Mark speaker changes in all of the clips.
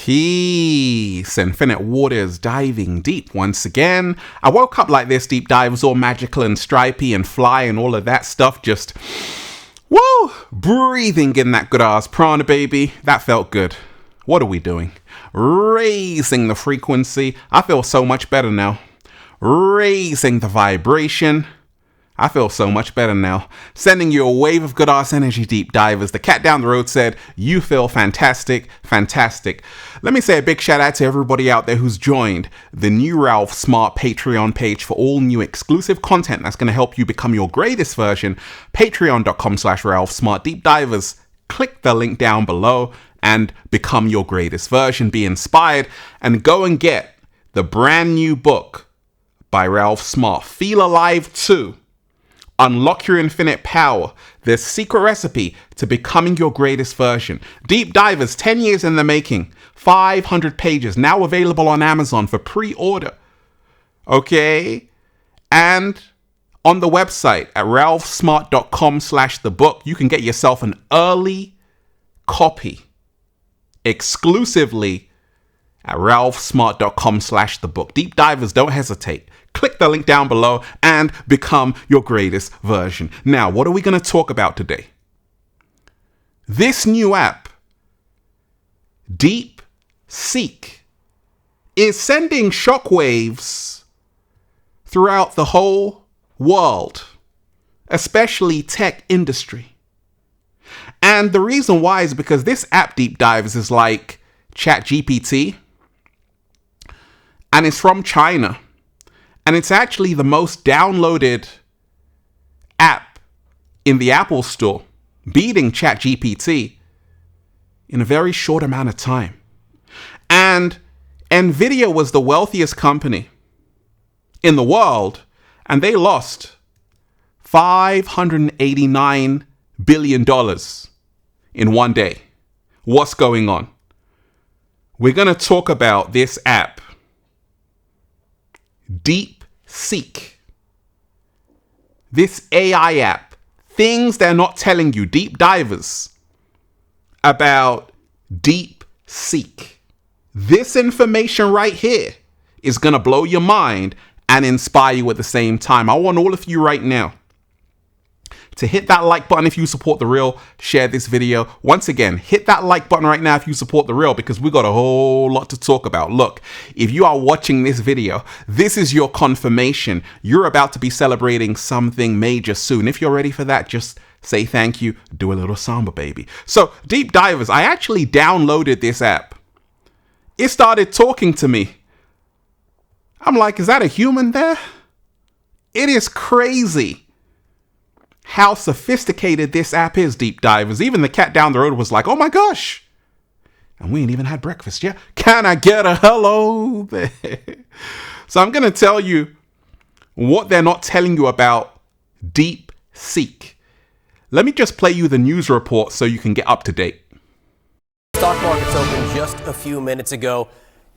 Speaker 1: Peace. Infinite waters diving deep once again. I woke up like this, deep dive was all magical and stripy and fly and all of that stuff. Just, whoa, breathing in that good ass prana, baby. That felt good. What are we doing? Raising the frequency. I feel so much better now. Raising the vibration. I feel so much better now. Sending you a wave of good ass energy, deep divers. The cat down the road said, you feel fantastic, fantastic. Let me say a big shout out to everybody out there who's joined the new Ralph Smart Patreon page for all new exclusive content that's going to help you become your greatest version. Patreon.com/Ralph Smart Deep Divers. Click the link down below and become your greatest version. Be inspired and go and get the brand new book by Ralph Smart, Feel Alive 2. Unlock your infinite power. The secret recipe to becoming your greatest version. Deep Divers, 10 years in the making. 500 pages. Now available on Amazon for pre-order. Okay? And on the website at ralphsmart.com/thebook, you can get yourself an early copy exclusively at ralphsmart.com/thebook. Deep Divers, don't hesitate. Click the link down below and become your greatest version. Now, what are we going to talk about today? This new app, DeepSeek, is sending shockwaves throughout the whole world, especially tech industry. And the reason why is because this app, Deep Divers, is like ChatGPT, and it's from China. And it's actually the most downloaded app in the Apple Store, beating ChatGPT in a very short amount of time. And Nvidia was the wealthiest company in the world, and they lost $589 billion in one day. What's going on? We're going to talk about this app, DeepSeek. This AI app. Things they're not telling you, deep divers, about DeepSeek. This information right here is going to blow your mind and inspire you at the same time. I want all of you right now to hit that like button if you support the real. Share this video. Once again, hit that like button right now if you support the real, because we got a whole lot to talk about. Look, if you are watching this video, this is your confirmation. You're about to be celebrating something major soon. If you're ready for that, just say thank you. Do a little samba, baby. So, Deep Divers, I actually downloaded this app. It started talking to me. I'm like, is that a human there? It is crazy how sophisticated this app is, Deep Divers. Even the cat down the road was like, oh my gosh. And we ain't even had breakfast yet. Can I get a hello there? So I'm going to tell you what they're not telling you about DeepSeek. Let me just play you the news report so you can get up to date.
Speaker 2: Stock markets opened just a few minutes ago,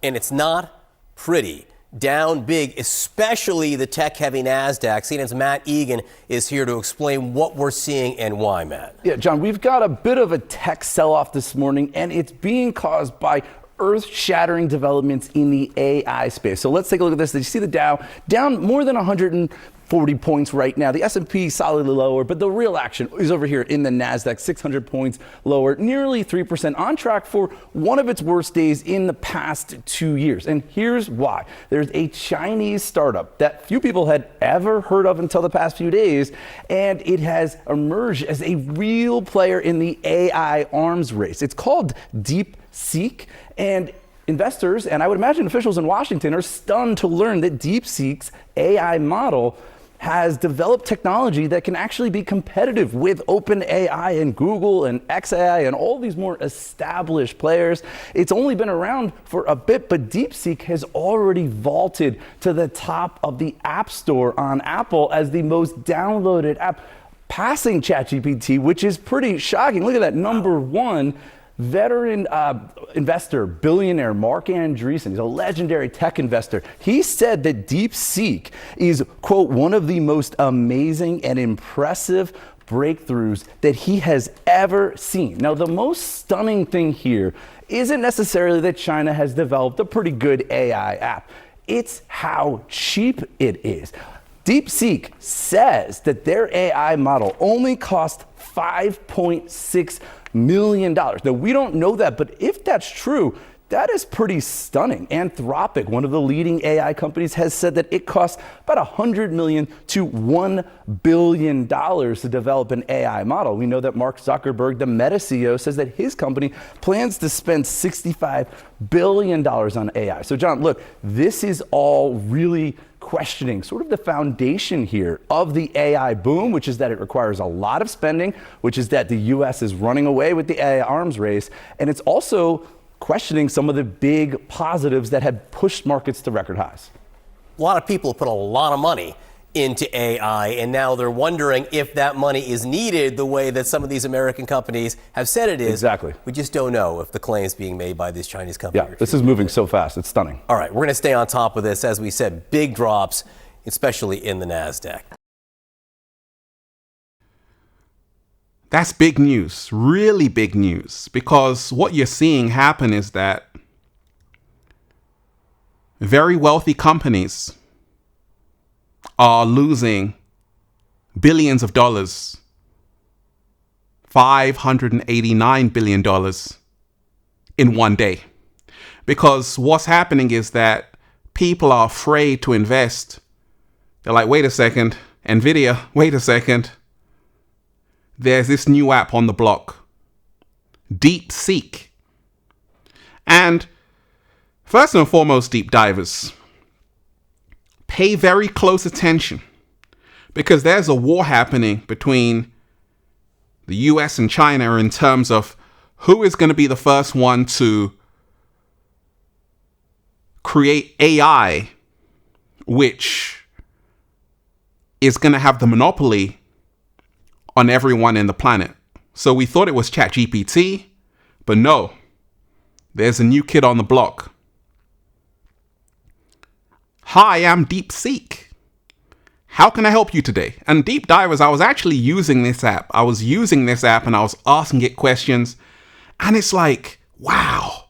Speaker 2: and it's not pretty. Down big, especially the tech-heavy NASDAQ. CNN's Matt Egan is here to explain what we're seeing and why, Matt.
Speaker 3: Yeah, John, we've got a bit of a tech sell-off this morning, and it's being caused by earth-shattering developments in the AI space. So let's take a look at this. Did you see the Dow down more than 140 points right now? The S&P solidly lower, but the real action is over here in the NASDAQ, 600 points lower, nearly 3%, on track for one of its worst days in the past 2 years. And here's why. There's a Chinese startup that few people had ever heard of until the past few days, and it has emerged as a real player in the AI arms race. It's called DeepSeek, and investors, and I would imagine officials in Washington, are stunned to learn that DeepSeek's AI model has developed technology that can actually be competitive with OpenAI and Google and xAI and all these more established players. It's only been around for a bit, but DeepSeek has already vaulted to the top of the App Store on Apple as the most downloaded app, passing ChatGPT, which is pretty shocking. Look at that, number one. Veteran investor, billionaire Mark Andreessen, he's a legendary tech investor. He said that DeepSeek is, quote, one of the most amazing and impressive breakthroughs that he has ever seen. Now, the most stunning thing here isn't necessarily that China has developed a pretty good AI app. It's how cheap it is. DeepSeek says that their AI model only cost $5.6 million. Now, we don't know that, but if that's true, that is pretty stunning. Anthropic, one of the leading AI companies, has said that it costs about $100 million to $1 billion to develop an AI model. We know that Mark Zuckerberg, the Meta CEO, says that his company plans to spend $65 billion on AI. So, John, look, this is all really questioning sort of the foundation here of the AI boom, which is that it requires a lot of spending, which is that the US is running away with the AI arms race, and it's also questioning some of the big positives that had pushed markets to record highs.
Speaker 2: A lot of people put a lot of money into AI, and now they're wondering if that money is needed the way that some of these American companies have said it is.
Speaker 3: Exactly.
Speaker 2: We just don't know if the claims being made by these Chinese companies.
Speaker 3: Yeah, this is moving so fast. It's stunning.
Speaker 2: All right, we're going to stay on top of this. As we said, big drops, especially in the NASDAQ.
Speaker 1: That's big news, really big news, because what you're seeing happen is that very wealthy companies are losing billions of dollars, $589 billion in one day. Because what's happening is that people are afraid to invest. They're like, wait a second, Nvidia, wait a second. There's this new app on the block, DeepSeek. And first and foremost, deep divers, pay very close attention, because there's a war happening between the US and China in terms of who is going to be the first one to create AI, which is going to have the monopoly on everyone in the planet. So we thought it was ChatGPT, but no, there's a new kid on the block. Hi, I'm DeepSeek. How can I help you today? And deep divers, I was actually using this app. I was asking it questions, and it's like, wow,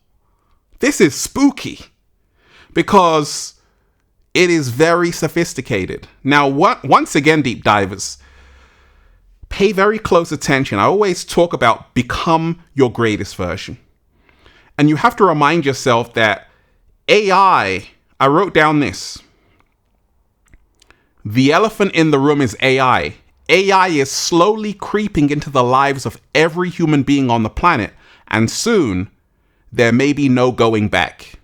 Speaker 1: this is spooky, because it is very sophisticated. Now, once again, deep divers, pay very close attention. I always talk about become your greatest version. And you have to remind yourself that AI, I wrote down this. The elephant in the room is AI. AI is slowly creeping into the lives of every human being on the planet, and soon there may be no going back.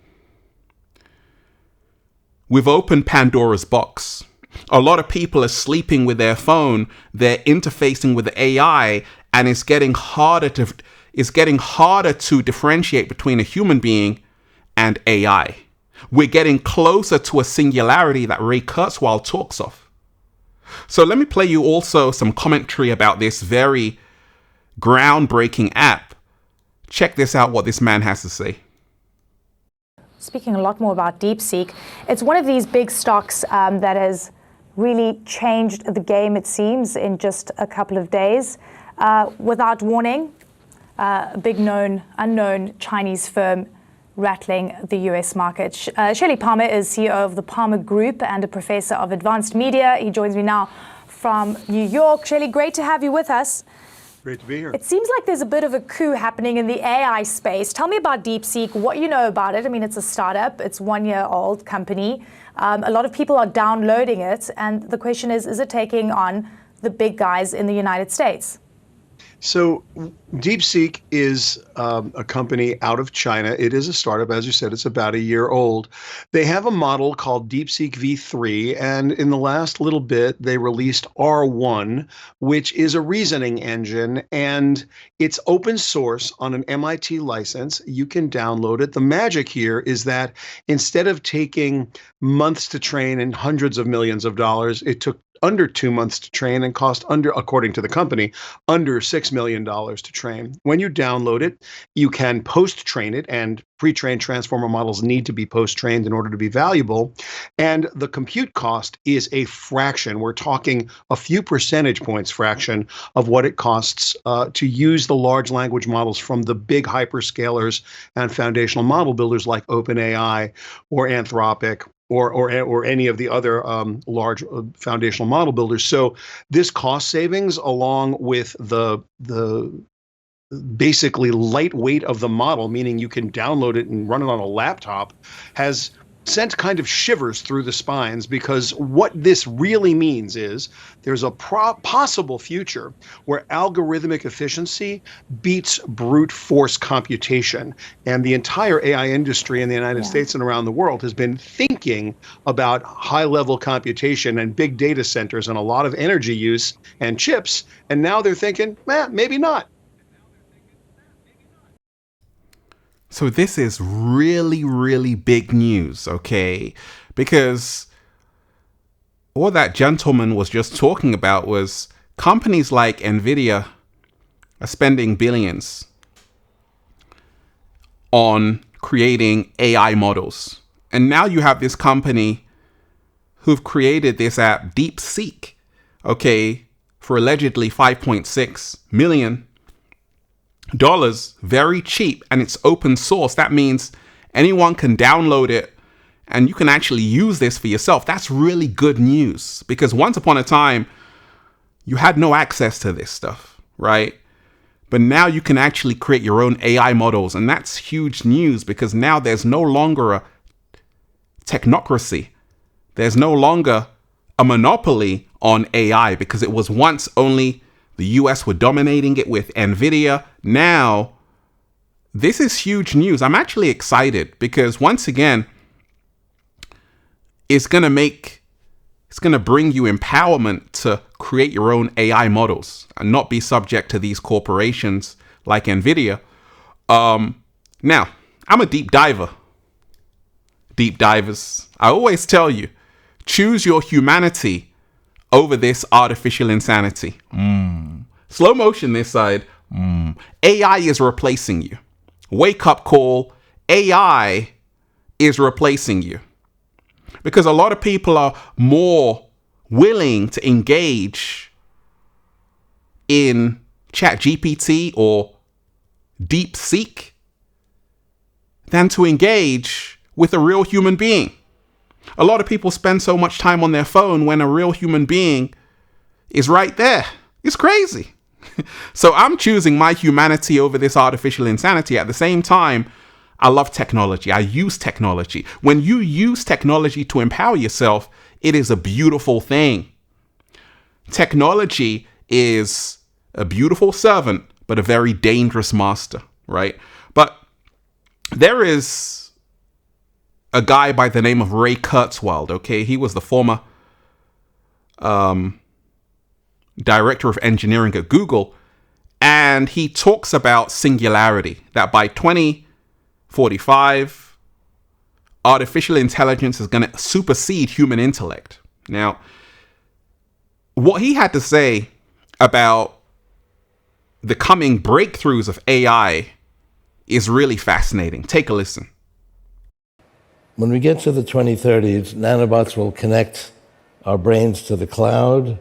Speaker 1: We've opened Pandora's box. A lot of people are sleeping with their phone, they're interfacing with the AI, and it's getting harder to differentiate between a human being and AI. We're getting closer to a singularity that Ray Kurzweil talks of. So let me play you also some commentary about this very groundbreaking app. Check this out, what this man has to say.
Speaker 4: Speaking a lot more about DeepSeek, it's one of these big stocks that has really changed the game, it seems, in just a couple of days. Without warning, a big unknown Chinese firm rattling the US market. Shelley Palmer is CEO of the Palmer Group and a professor of advanced media. He joins me now from New York. Shelley, great to have you with us.
Speaker 5: Great to be here.
Speaker 4: It seems like there's a bit of a coup happening in the AI space. Tell me about DeepSeek, what you know about it. I mean, it's a startup, it's 1 year old company. A lot of people are downloading it. And the question is it taking on the big guys in the United States?
Speaker 5: So DeepSeek is a company out of China. It is a startup. As you said, it's about a year old. They have a model called DeepSeek V3, and in the last little bit, they released R1, which is a reasoning engine, and it's open source on an MIT license. You can download it. The magic here is that instead of taking months to train and hundreds of millions of dollars, it took under 2 months to train and cost under, according to the company, under $6 million to train. When you download it, you can post-train it, and pre-trained transformer models need to be post-trained in order to be valuable. And the compute cost is a fraction. We're talking a few percentage points fraction of what it costs to use the large language models from the big hyperscalers and foundational model builders like OpenAI or Anthropic or any of the other large foundational model builders. So this cost savings, along with the basically lightweight of the model, meaning you can download it and run it on a laptop, has sent kind of shivers through the spines, because what this really means is there's a possible future where algorithmic efficiency beats brute force computation. And the entire AI industry in the United States and around the world has been thinking about high-level computation and big data centers and a lot of energy use and chips. And now they're thinking, maybe not.
Speaker 1: So this is really, really big news, okay? Because all that gentleman was just talking about was companies like NVIDIA are spending billions on creating AI models. And now you have this company who've created this app, DeepSeek, okay, for allegedly $5.6 million. Very cheap, and it's open source. That means anyone can download it and you can actually use this for yourself. That's really good news, because once upon a time you had no access to this stuff, right? But now you can actually create your own AI models, and that's huge news, because now there's no longer a technocracy. There's no longer a monopoly on AI, because it was once only the US were dominating it with NVIDIA. Now, this is huge news. I'm actually excited, because once again, it's going to bring you empowerment to create your own AI models and not be subject to these corporations like NVIDIA. Now, I'm a deep diver. Deep divers, I always tell you, choose your humanity over this artificial insanity. Slow motion this side. AI is replacing you. Wake up call. AI is replacing you. Because a lot of people are more willing to engage in ChatGPT or DeepSeek than to engage with a real human being. A lot of people spend so much time on their phone when a real human being is right there. It's crazy. So I'm choosing my humanity over this artificial insanity. At the same time, I love technology. I use technology. When you use technology to empower yourself, it is a beautiful thing. Technology is a beautiful servant, but a very dangerous master, right? But there is a guy by the name of Ray Kurzweil, okay? He was the former director of engineering at Google, and he talks about singularity, that by 2045, artificial intelligence is going to supersede human intellect. Now, what he had to say about the coming breakthroughs of AI is really fascinating. Take a listen.
Speaker 6: When we get to the 2030s, nanobots will connect our brains to the cloud,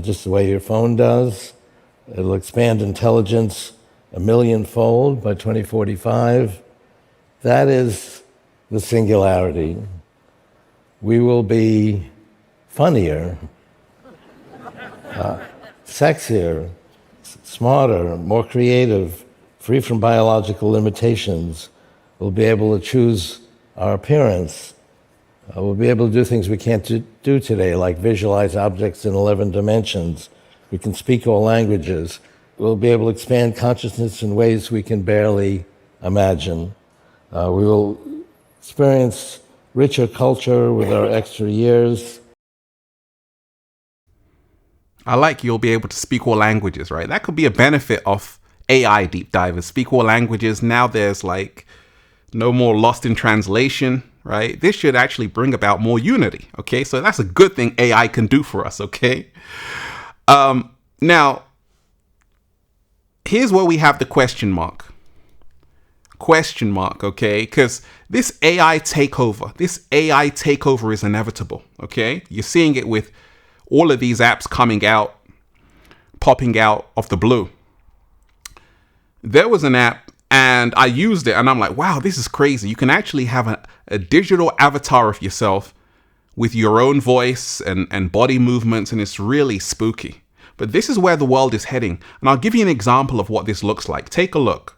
Speaker 6: just the way your phone does. It'll expand intelligence 1,000,000-fold by 2045. That is the singularity. We will be funnier, sexier, smarter, more creative, free from biological limitations. We'll be able to choose our appearance. We'll be able to do things we can't do today, like visualize objects in 11 dimensions. We can speak all languages. We'll be able to expand consciousness in ways we can barely imagine. We will experience richer culture with our extra years.
Speaker 1: I like you'll be able to speak all languages, right? That could be a benefit of AI deep divers. Speak all languages. Now there's like no more lost in translation, right? This should actually bring about more unity, okay? So that's a good thing AI can do for us, okay? Now, here's where we have the question mark. Okay? Because this AI takeover is inevitable, okay? You're seeing it with all of these apps popping out of the blue. There was an app and I used it and I'm like, wow, this is crazy. You can actually have a digital avatar of yourself with your own voice and body movements, and it's really spooky. But this is where the world is heading. And I'll give you an example of what this looks like. Take a look.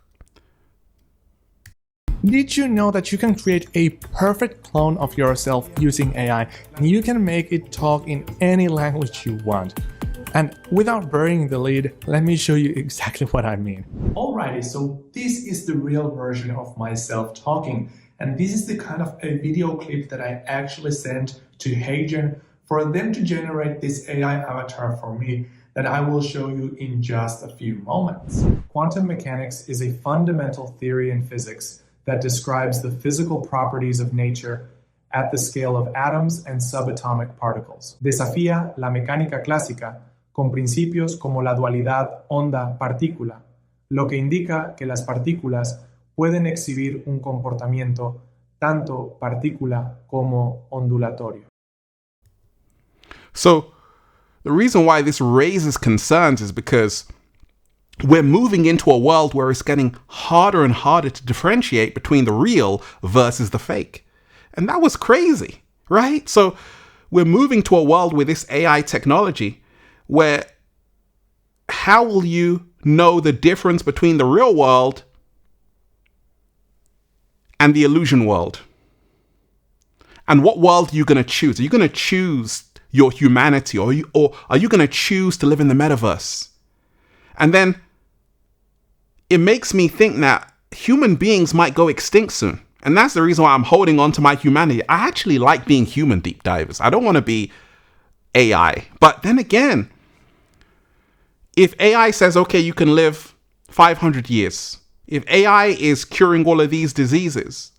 Speaker 7: Did you know that you can create a perfect clone of yourself using AI, and you can make it talk in any language you want? And without burying the lead, let me show you exactly what I mean. Alrighty, so this is the real version of myself talking, and this is the kind of a video clip that I actually sent to Hagen for them to generate this AI avatar for me that I will show you in just a few moments. Quantum mechanics is a fundamental theory in physics that describes the physical properties of nature at the scale of atoms and subatomic particles. Desafía la mecánica clásica con principios como la dualidad onda-partícula, lo que indica que las partículas pueden exhibir un comportamiento tanto partícula como ondulatorio.
Speaker 1: So, the reason why this raises concerns is because we're moving into a world where it's getting harder and harder to differentiate between the real versus the fake. And that was crazy, right? So we're moving to a world with this AI technology where how will you know the difference between the real world and the illusion world? And what world are you going to choose? Are you going to choose your humanity, or are you going to choose to live in the metaverse? And then it makes me think that human beings might go extinct soon. And that's the reason why I'm holding on to my humanity. I actually like being human, deep divers. I don't want to be AI. But then again, if AI says, okay, you can live 500 years, if AI is curing all of these diseases,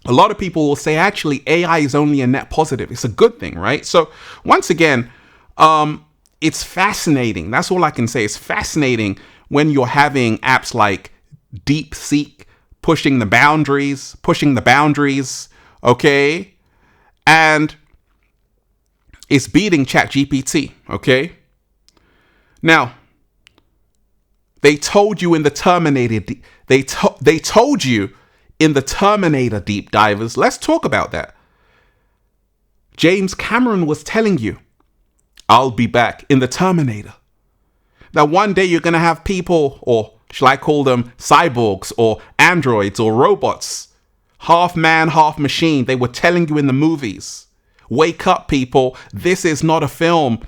Speaker 1: a lot of people will say, actually, AI is only a net positive. It's a good thing, right? So once again, it's fascinating. That's all I can say. It's fascinating when you're having apps like DeepSeek pushing the boundaries, okay? And it's beating ChatGPT, okay? Now, they told you in the Terminator, they told you in the Terminator, deep divers. Let's talk about that. James Cameron was telling you, I'll be back in the Terminator. That one day you're going to have people, or shall I call them cyborgs or androids or robots, half man, half machine. They were telling you in the movies, wake up, people. This is not a film.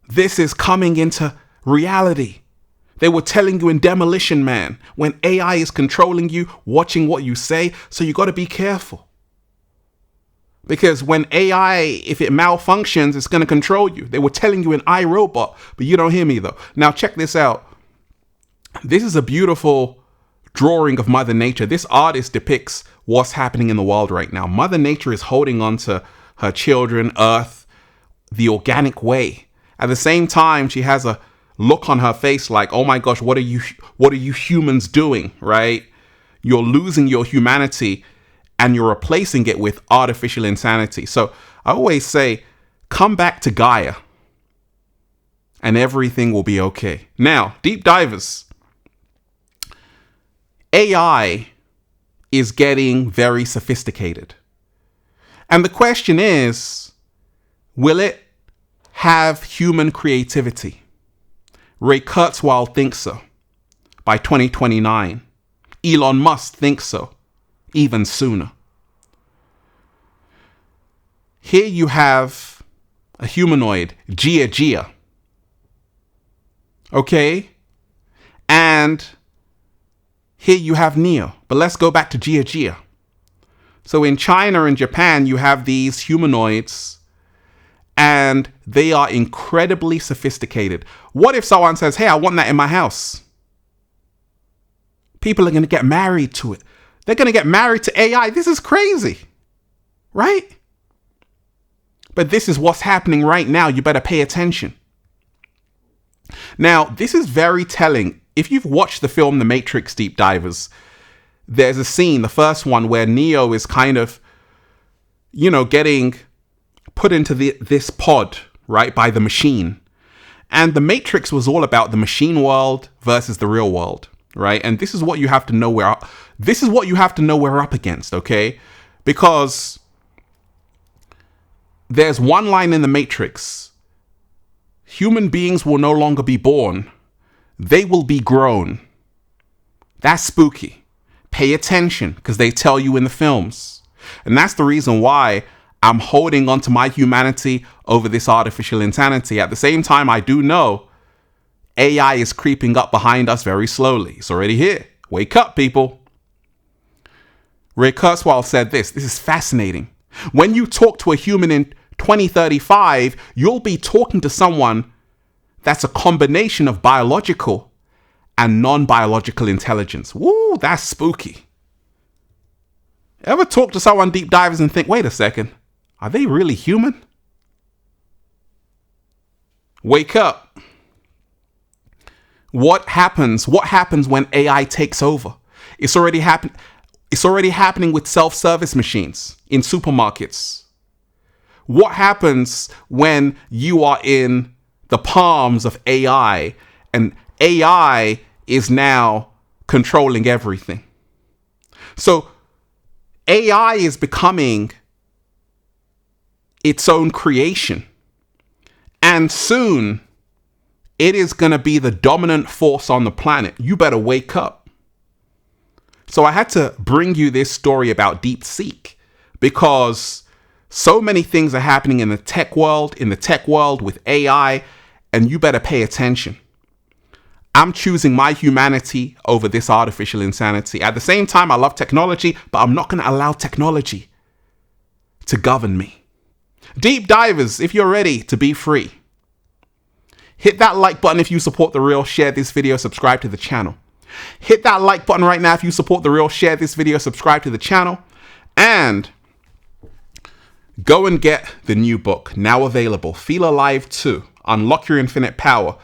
Speaker 1: This is coming into reality. They were telling you in Demolition Man, when AI is controlling you, watching what you say, so you got to be careful. Because when AI, if it malfunctions, it's going to control you. They were telling you in iRobot, but you don't hear me though. Now check this out. This is a beautiful drawing of Mother Nature. This artist depicts what's happening in the world right now. Mother Nature is holding on to her children, Earth, the organic way. At the same time, she has a look on her face like, oh my gosh, what are you humans doing, right? You're losing your humanity and you're replacing it with artificial insanity. So I always say, come back to Gaia and everything will be okay. Now, deep divers, AI is getting very sophisticated. And the question is, will it have human creativity? Ray Kurzweil thinks so. By 2029. Elon Musk thinks so. Even sooner. Here you have a humanoid, Gia. Okay? And here you have Neo. But let's go back to Gia. So in China and Japan, you have these humanoids and they are incredibly sophisticated. What if someone says, hey, I want that in my house? People are going to get married to it. They're going to get married to AI. This is crazy, right? But this is what's happening right now. You better pay attention. Now, this is very telling. If you've watched the film The Matrix, deep divers, there's a scene, the first one, where Neo is kind of, getting put into this pod, right, by the machine. And The Matrix was all about the machine world versus the real world, right? And this is what you have to know we're up against, okay? Because there's one line in The Matrix: human beings will no longer be born, they will be grown. That's spooky. Pay attention, because they tell you in the films. And that's the reason why I'm holding on to my humanity over this artificial insanity. At the same time, I do know AI is creeping up behind us very slowly. It's already here. Wake up, people. Ray Kurzweil said this is fascinating. When you talk to a human in 2035, you'll be talking to someone that's a combination of biological and non-biological intelligence. Woo, that's spooky. Ever talk to someone, deep divers, and think, wait a second, are they really human? Wake up. What happens when AI takes over? It's already happening with self-service machines in supermarkets. What happens when you are in the palms of AI and AI is now controlling everything? So AI is becoming its own creation. And soon it is going to be the dominant force on the planet. You better wake up. So I had to bring you this story about DeepSeek because so many things are happening in the tech world with AI, and you better pay attention. I'm choosing my humanity over this artificial insanity. At the same time, I love technology, but I'm not going to allow technology to govern me. Deep divers, if you're ready to be free, hit that like button if you support The Real, share this video, subscribe to the channel. Hit that like button right now if you support The Real, share this video, subscribe to the channel, and go and get the new book, now available, Feel Alive 2, Unlock Your Infinite Power,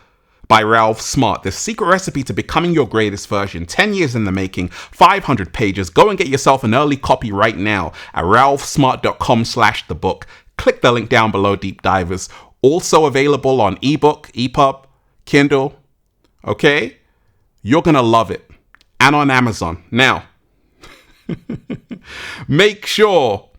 Speaker 1: by Ralph Smart. The secret recipe to becoming your greatest version. 10 years in the making, 500 pages. Go and get yourself an early copy right now at ralphsmart.com/thebook. Click the link down below, deep divers. Also available on ebook, EPUB, Kindle. Okay? You're going to love it. And on Amazon. Now, make sure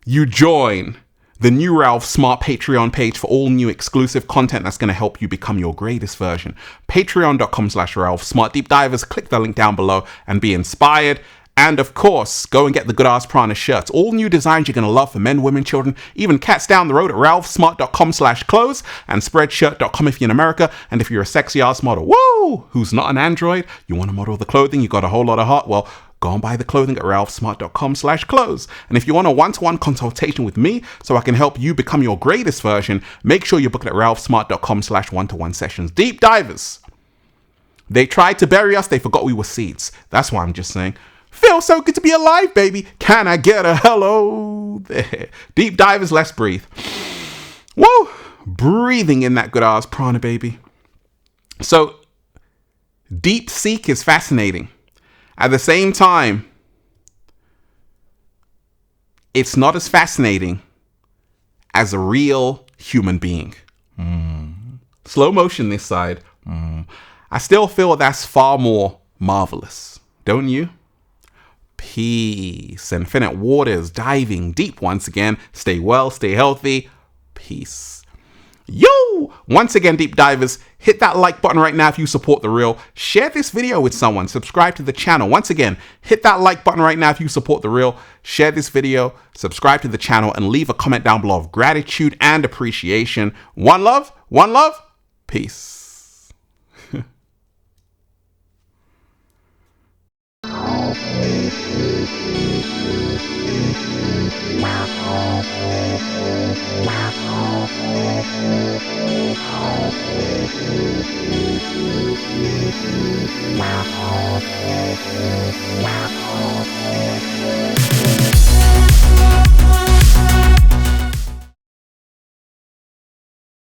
Speaker 1: you join the new Ralph Smart Patreon page for all new exclusive content that's going to help you become your greatest version. Patreon.com/Ralph Smart. Deep divers, click the link down below and be inspired. And of course, go and get the Good Ass Prana shirts. All new designs you're going to love for men, women, children, even cats down the road at ralphsmart.com/clothes and spreadshirt.com if you're in America. And if you're a sexy ass model, woo, who's not an android, you want to model the clothing, you got a whole lot of heart, well, go and buy the clothing at ralphsmart.com/clothes. And if you want a one-to-one consultation with me so I can help you become your greatest version, make sure you book it at ralphsmart.com/one-to-one sessions. Deep divers. They tried to bury us. They forgot we were seeds. That's why I'm just saying. Feels so good to be alive, baby. Can I get a hello there? Deep divers, let's breathe. Woo! Breathing in that good ass prana, baby. So, DeepSeek is fascinating. At the same time, it's not as fascinating as a real human being. Slow motion this side. I still feel that's far more marvelous, don't you? Peace. Infinite waters, diving deep once again. Stay well, stay healthy. Peace. Yo! Once again, deep divers, hit that like button right now if you support The Real. Share this video with someone. Subscribe to the channel. Once again, hit that like button right now if you support The Real. Share this video, subscribe to the channel, and leave a comment down below of gratitude and appreciation. One love, peace.